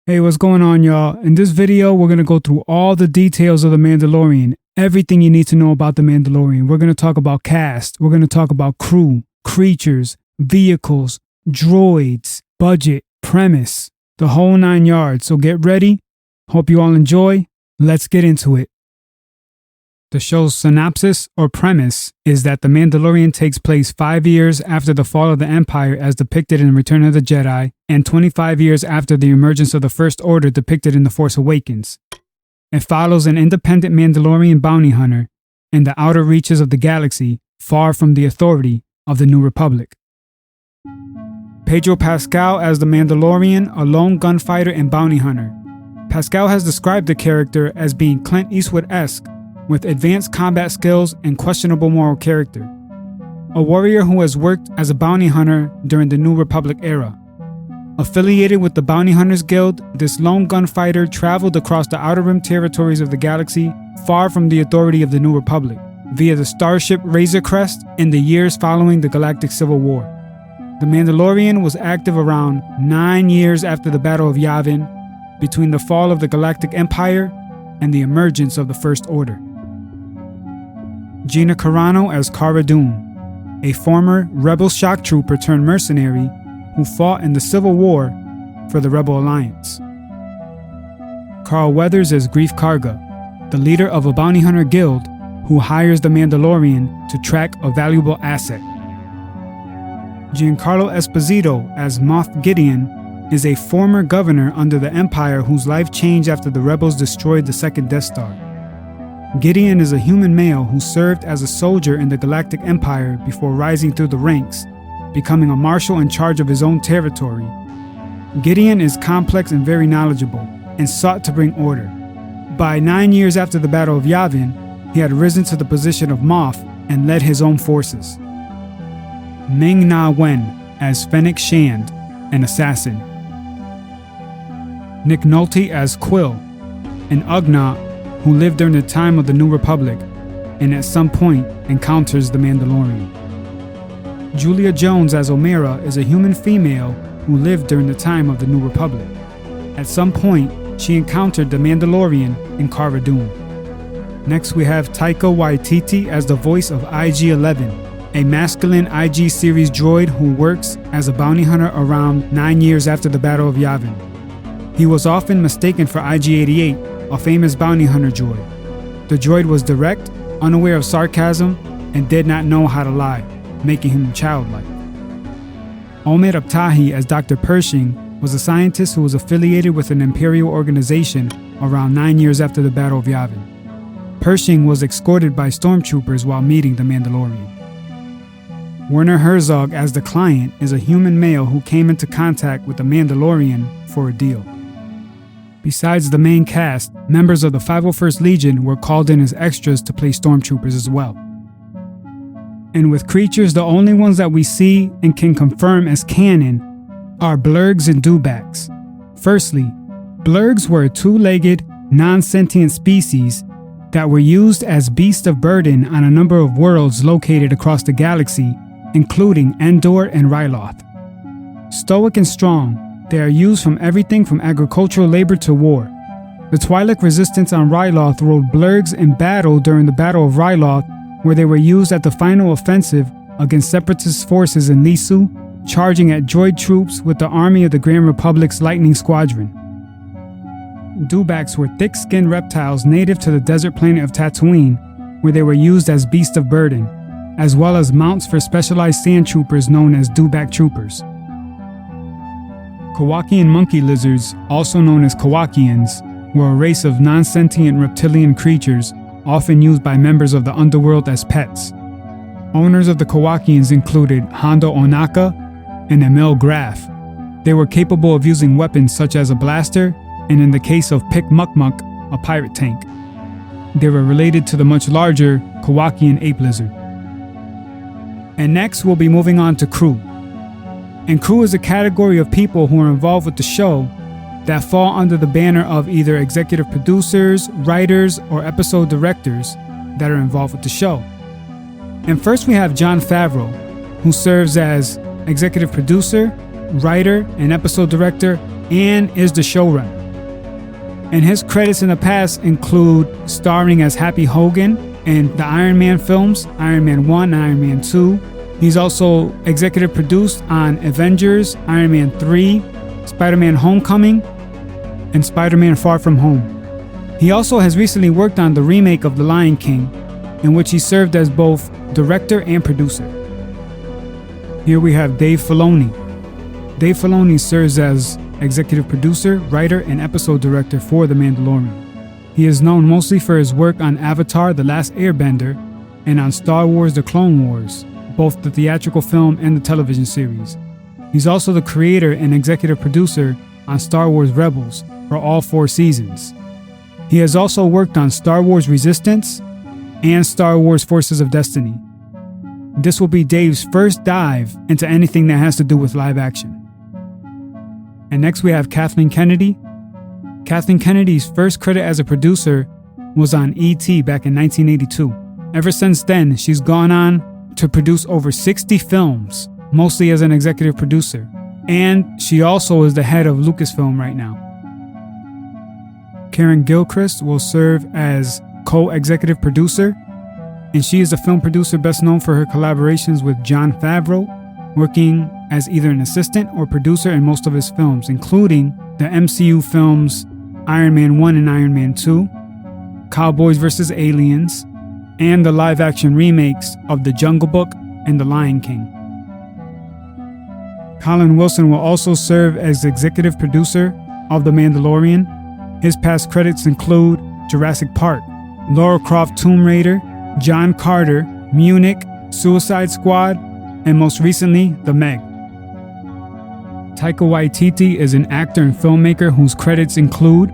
Hey, what's going on, y'all? In this video, we're going to go through all the details of The Mandalorian, everything you need to know about The Mandalorian. We're going to talk about cast, we're going to talk about crew, creatures, vehicles, droids, budget, premise, the whole 9 yards. So get ready. Hope you all enjoy. Let's get into it. The show's synopsis or premise is that The Mandalorian takes place 5 years after the fall of the Empire as depicted in Return of the Jedi, and 25 years after the emergence of the First Order depicted in The Force Awakens. It follows an independent Mandalorian bounty hunter in the outer reaches of the galaxy, far from the authority of the New Republic. Pedro Pascal as the Mandalorian, a lone gunfighter and bounty hunter. Pascal has described the character as being Clint Eastwood-esque, with advanced combat skills and questionable moral character. A warrior who has worked as a bounty hunter during the New Republic era. Affiliated with the Bounty Hunters Guild, this lone gunfighter traveled across the Outer Rim territories of the galaxy, far from the authority of the New Republic, via the starship Razor Crest in the years following the Galactic Civil War. The Mandalorian was active around 9 years after the Battle of Yavin, between the fall of the Galactic Empire and the emergence of the First Order. Gina Carano as Cara Dune, a former Rebel shock trooper turned mercenary who fought in the Civil War for the Rebel Alliance. Carl Weathers as Greef Karga, the leader of a bounty hunter guild who hires the Mandalorian to track a valuable asset. Giancarlo Esposito as Moff Gideon is a former governor under the Empire whose life changed after the rebels destroyed the second Death Star. Gideon is a human male who served as a soldier in the Galactic Empire before rising through the ranks, becoming a marshal in charge of his own territory. Gideon is complex and very knowledgeable, and sought to bring order. By 9 years after the Battle of Yavin, he had risen to the position of Moff and led his own forces. Ming-Na Wen as Fennec Shand, an assassin. Nick Nolte as Quill, an Ugnaught who lived during the time of the New Republic and at some point encounters the Mandalorian. Julia Jones as Omera is a human female who lived during the time of the New Republic. At some point, she encountered the Mandalorian in Cara Dune. Next we have Taika Waititi as the voice of IG-11, a masculine IG series droid who works as a bounty hunter around 9 years after the Battle of Yavin. He was often mistaken for IG-88, a famous bounty hunter droid. The droid was direct, unaware of sarcasm, and did not know how to lie, making him childlike. Omer Abtahi as Dr. Pershing was a scientist who was affiliated with an Imperial organization around 9 years after the Battle of Yavin. Pershing was escorted by Stormtroopers while meeting the Mandalorian. Werner Herzog as the Client is a human male who came into contact with the Mandalorian for a deal. Besides the main cast, members of the 501st Legion were called in as extras to play Stormtroopers as well. And with creatures, the only ones that we see and can confirm as canon are blurgs and dewbacks. Firstly, blurgs were a two-legged, non-sentient species that were used as beasts of burden on a number of worlds located across the galaxy, including Endor and Ryloth. Stoic and strong, they are used from everything from agricultural labor to war. The Twi'lek resistance on Ryloth rode blurgs in battle during the Battle of Ryloth, where they were used at the final offensive against separatist forces in Lisu, charging at droid troops with the army of the Grand Republic's Lightning Squadron. Dewbacks were thick-skinned reptiles native to the desert planet of Tatooine, where they were used as beasts of burden, as well as mounts for specialized sand troopers known as dewback troopers. Kowakian monkey lizards, also known as Kowakians, were a race of non-sentient reptilian creatures often used by members of the underworld as pets. Owners of the Kowakians included Hondo Onaka and Emil Graf. They were capable of using weapons such as a blaster, and in the case of Pick Mukmuk, a pirate tank. They were related to the much larger Kowakian ape lizard. And next we'll be moving on to crew. And crew is a category of people who are involved with the show that fall under the banner of either executive producers, writers, or episode directors that are involved with the show. And first we have Jon Favreau, who serves as executive producer, writer, and episode director and is the showrunner. And his credits in the past include starring as Happy Hogan in the Iron Man films, Iron Man 1 and Iron Man 2. He's also executive produced on Avengers, Iron Man 3, Spider-Man Homecoming, and Spider-Man Far From Home. He also has recently worked on the remake of The Lion King, in which he served as both director and producer. Here we have Dave Filoni. Dave Filoni serves as executive producer, writer, and episode director for The Mandalorian. He is known mostly for his work on Avatar: The Last Airbender and on Star Wars: The Clone Wars, both the theatrical film and the television series. He's also the creator and executive producer on Star Wars Rebels for all 4 seasons. He has also worked on Star Wars Resistance and Star Wars Forces of Destiny. This will be Dave's first dive into anything that has to do with live action. And next we have Kathleen Kennedy. Kathleen Kennedy's first credit as a producer was on E.T. back in 1982. Ever since then, she's gone on to produce over 60 films, mostly as an executive producer. And she also is the head of Lucasfilm right now. Karen Gilchrist will serve as co-executive producer, and she is a film producer best known for her collaborations with Jon Favreau, working as either an assistant or producer in most of his films, including the MCU films Iron Man 1 and Iron Man 2, Cowboys vs. Aliens, and the live-action remakes of The Jungle Book and The Lion King. Colin Wilson will also serve as executive producer of The Mandalorian. His past credits include Jurassic Park, Lara Croft Tomb Raider, John Carter, Munich, Suicide Squad, and most recently, The Meg. Taika Waititi is an actor and filmmaker whose credits include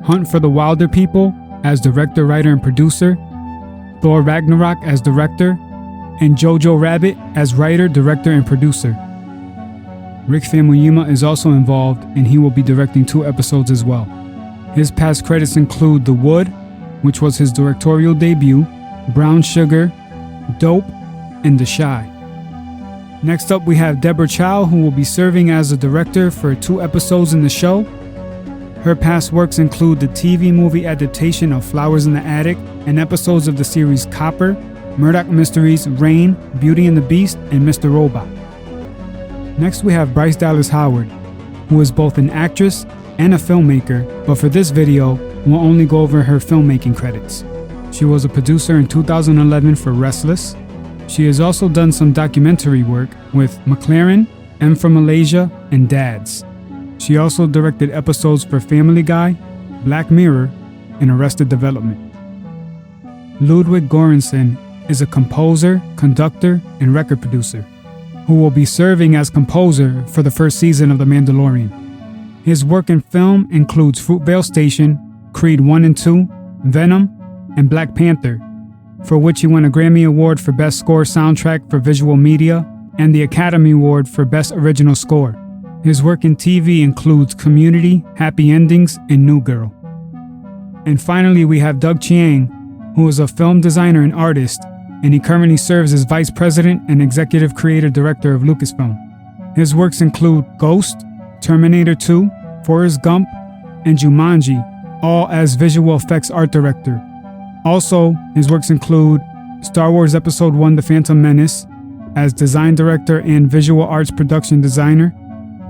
Hunt for the Wilder People as director, writer, and producer, Thor Ragnarok as director, and Jojo Rabbit as writer, director, and producer. Rick Famuyiwa is also involved, and he will be directing 2 episodes as well. His past credits include The Wood, which was his directorial debut, Brown Sugar, Dope, and The Shy. Next up, we have Deborah Chow, who will be serving as a director for 2 episodes in the show. Her past works include the TV movie adaptation of Flowers in the Attic and episodes of the series Copper, Murdoch Mysteries, Rain, Beauty and the Beast, and Mr. Robot. Next, we have Bryce Dallas Howard, who is both an actress and a filmmaker, but for this video, we'll only go over her filmmaking credits. She was a producer in 2011 for Restless. She has also done some documentary work with McLaren, M for Malaysia, and Dads. She also directed episodes for Family Guy, Black Mirror, and Arrested Development. Ludwig Göransson is a composer, conductor, and record producer who will be serving as composer for the first season of The Mandalorian. His work in film includes Fruitvale Station, Creed 1 and 2, Venom, and Black Panther, for which he won a Grammy Award for Best Score Soundtrack for Visual Media and the Academy Award for Best Original Score. His work in TV includes Community, Happy Endings, and New Girl. And finally, we have Doug Chiang, who is a film designer and artist, and he currently serves as Vice President and Executive Creative Director of Lucasfilm. His works include Ghost, Terminator 2, Forrest Gump, and Jumanji, all as visual effects art director. Also, his works include Star Wars Episode 1 The Phantom Menace as design director and visual arts production designer,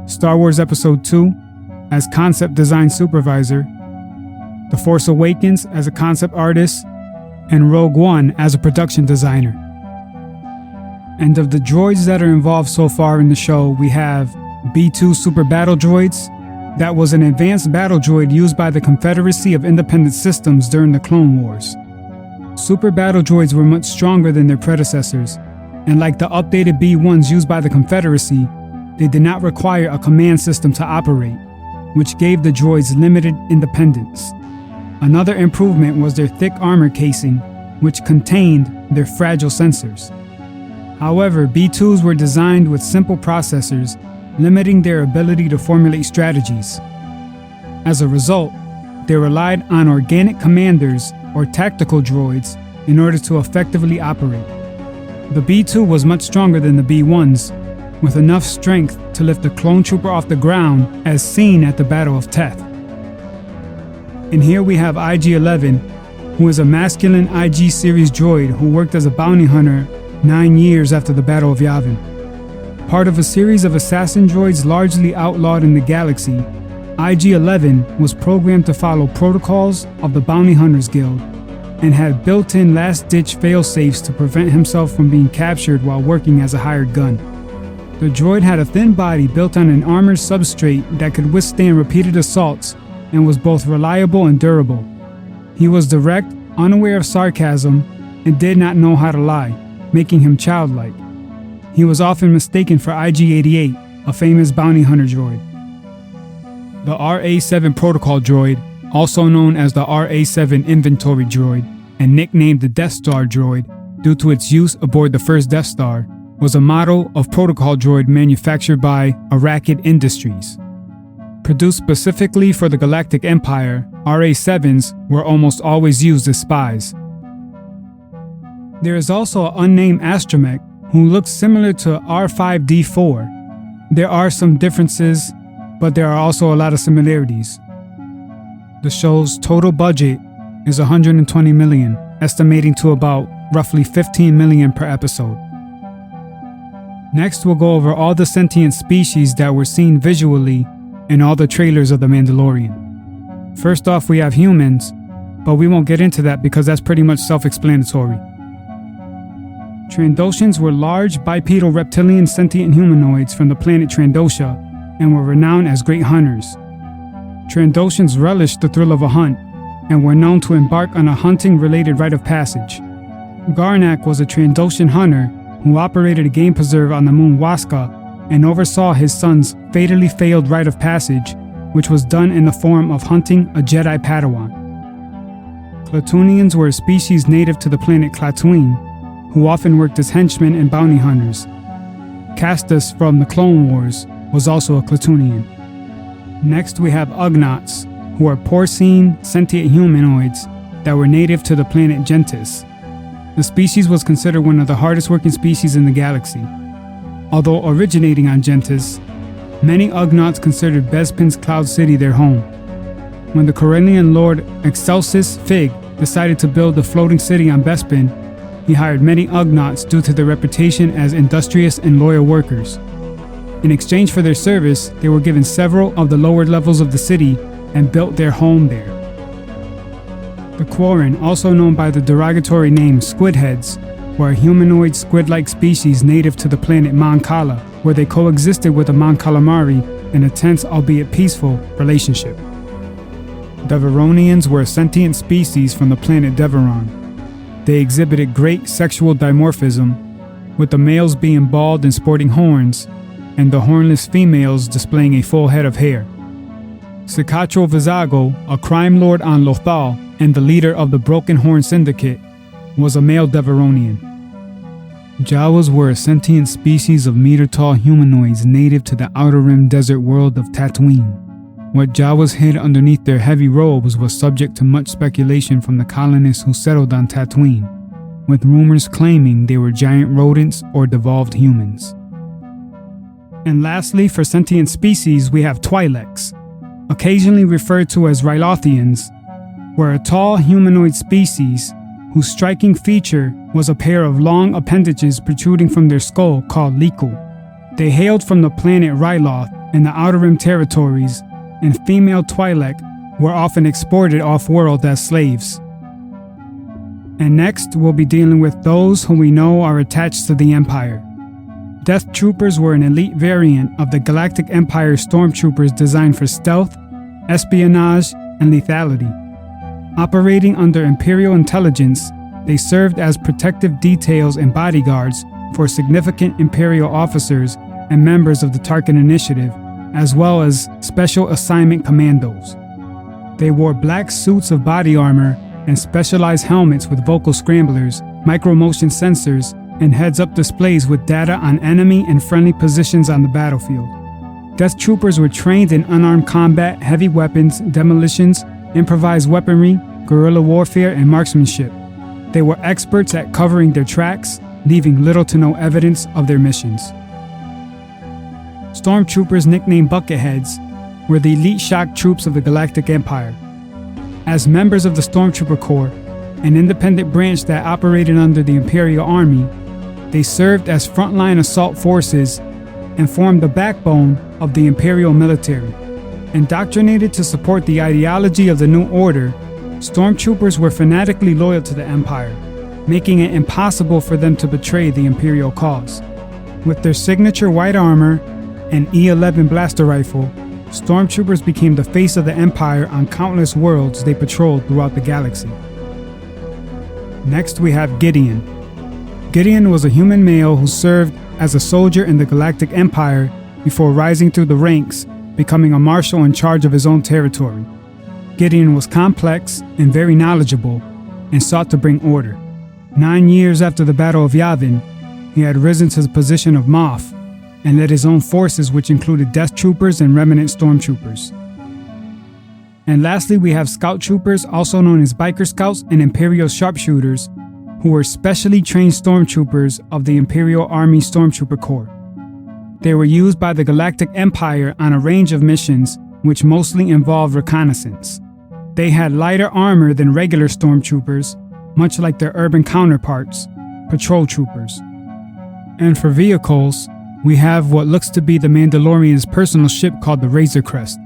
Star Wars Episode 2 as concept design supervisor, The Force Awakens as a concept artist, and Rogue One as a production designer. And of the droids that are involved so far in the show, we have B-2 Super Battle Droids. That was an advanced battle droid used by the Confederacy of Independent Systems during the Clone Wars. Super Battle Droids were much stronger than their predecessors, and like the updated B-1s used by the Confederacy, they did not require a command system to operate, which gave the droids limited independence. Another improvement was their thick armor casing, which contained their fragile sensors. However, B-2s were designed with simple processors, limiting their ability to formulate strategies. As a result, they relied on organic commanders or tactical droids in order to effectively operate. The B-2 was much stronger than the B-1s, with enough strength to lift a clone trooper off the ground as seen at the Battle of Teth. And here we have IG-11, who is a masculine IG series droid who worked as a bounty hunter 9 years after the Battle of Yavin. Part of a series of assassin droids largely outlawed in the galaxy, IG-11 was programmed to follow protocols of the Bounty Hunters Guild and had built-in last-ditch fail-safes to prevent himself from being captured while working as a hired gun. The droid had a thin body built on an armored substrate that could withstand repeated assaults and was both reliable and durable. He was direct, unaware of sarcasm, and did not know how to lie, making him childlike. He was often mistaken for IG-88, a famous bounty hunter droid. The RA-7 protocol droid, also known as the RA-7 inventory droid, and nicknamed the Death Star droid due to its use aboard the first Death Star, was a model of protocol droid manufactured by Arrakid Industries. Produced specifically for the Galactic Empire, RA-7s were almost always used as spies. There is also an unnamed astromech who looks similar to R5-D4. There are some differences, but there are also a lot of similarities. The show's total budget is $120 million, estimating to about roughly $15 million per episode. Next, we'll go over all the sentient species that were seen visually in all the trailers of The Mandalorian. First off, we have humans, but we won't get into that because that's pretty much self-explanatory. Trandoshans were large bipedal reptilian sentient humanoids from the planet Trandosha and were renowned as great hunters. Trandoshans relished the thrill of a hunt and were known to embark on a hunting-related rite of passage. Garnak was a Trandoshan hunter who operated a game preserve on the moon Waska and oversaw his son's fatally failed rite of passage, which was done in the form of hunting a Jedi Padawan. Klatooinians were a species native to the planet Klatooine, who often worked as henchmen and bounty hunters. Castus from the Clone Wars was also a Klatoonian. Next we have Ugnaughts, who are porcine, sentient humanoids that were native to the planet Gentis. The species was considered one of the hardest working species in the galaxy. Although originating on Gentis, many Ugnaughts considered Bespin's Cloud City their home. When the Corellian Lord Excelsis Fig decided to build a floating city on Bespin, he hired many Ugnaughts due to their reputation as industrious and loyal workers. In exchange for their service, they were given several of the lower levels of the city and built their home there. The Quarren, also known by the derogatory name Squidheads, were a humanoid squid-like species native to the planet Mon Cala, where they coexisted with the Mon Calamari in a tense, albeit peaceful, relationship. Deveronians were a sentient species from the planet Deveron. They exhibited great sexual dimorphism, with the males being bald and sporting horns, and the hornless females displaying a full head of hair. Cicatro Vizago, a crime lord on Lothal and the leader of the Broken Horn Syndicate, was a male Deveronian. Jawas were a sentient species of meter-tall humanoids native to the Outer Rim desert world of Tatooine. What Jawas hid underneath their heavy robes was subject to much speculation from the colonists who settled on Tatooine, with rumors claiming they were giant rodents or devolved humans. And lastly, for sentient species, we have Twi'leks, occasionally referred to as Rylothians, were a tall humanoid species whose striking feature was a pair of long appendages protruding from their skull called Liku. They hailed from the planet Ryloth in the Outer Rim territories, and female Twi'lek were often exported off-world as slaves. And next, we'll be dealing with those who we know are attached to the Empire. Death Troopers were an elite variant of the Galactic Empire Stormtroopers designed for stealth, espionage, and lethality. Operating under Imperial intelligence, they served as protective details and bodyguards for significant Imperial officers and members of the Tarkin Initiative, as well as Special Assignment Commandos. They wore black suits of body armor and specialized helmets with vocal scramblers, micro-motion sensors, and heads-up displays with data on enemy and friendly positions on the battlefield. Death Troopers were trained in unarmed combat, heavy weapons, demolitions, improvised weaponry, guerrilla warfare, and marksmanship. They were experts at covering their tracks, leaving little to no evidence of their missions. Stormtroopers, nicknamed Bucketheads, were the elite shock troops of the Galactic Empire. As members of the Stormtrooper Corps, an independent branch that operated under the Imperial Army, they served as frontline assault forces and formed the backbone of the Imperial military. Indoctrinated to support the ideology of the New Order, Stormtroopers were fanatically loyal to the Empire, making it impossible for them to betray the Imperial cause. With their signature white armor and E-11 blaster rifle, Stormtroopers became the face of the Empire on countless worlds they patrolled throughout the galaxy. Next we have Gideon. Gideon was a human male who served as a soldier in the Galactic Empire before rising through the ranks, becoming a marshal in charge of his own territory. Gideon was complex and very knowledgeable and sought to bring order. 9 years after the Battle of Yavin, he had risen to the position of Moff and led his own forces, which included Death Troopers and Remnant Stormtroopers. And lastly, we have Scout Troopers, also known as Biker Scouts and Imperial Sharpshooters, who were specially trained stormtroopers of the Imperial Army Stormtrooper Corps. They were used by the Galactic Empire on a range of missions, which mostly involved reconnaissance. They had lighter armor than regular stormtroopers, much like their urban counterparts, patrol troopers. And for vehicles, we have what looks to be the Mandalorian's personal ship called the Razor Crest.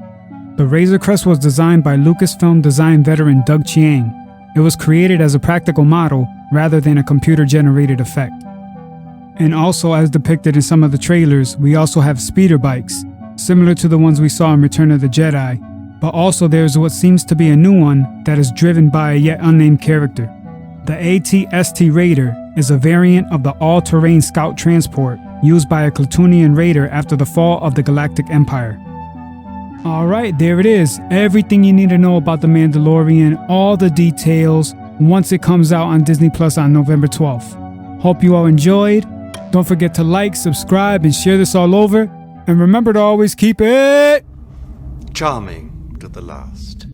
The Razor Crest was designed by Lucasfilm design veteran Doug Chiang. It was created as a practical model rather than a computer-generated effect. And also, as depicted in some of the trailers, we also have speeder bikes, similar to the ones we saw in Return of the Jedi, but also there's what seems to be a new one that is driven by a yet unnamed character. The AT-ST Raider is a variant of the all-terrain scout transport used by a Klatooinian raider after the fall of the Galactic Empire. Alright, there it is. Everything you need to know about The Mandalorian, all the details, once it comes out on Disney Plus on November 12th. Hope you all enjoyed. Don't forget to like, subscribe, and share this all over. And remember to always keep it charming to the last.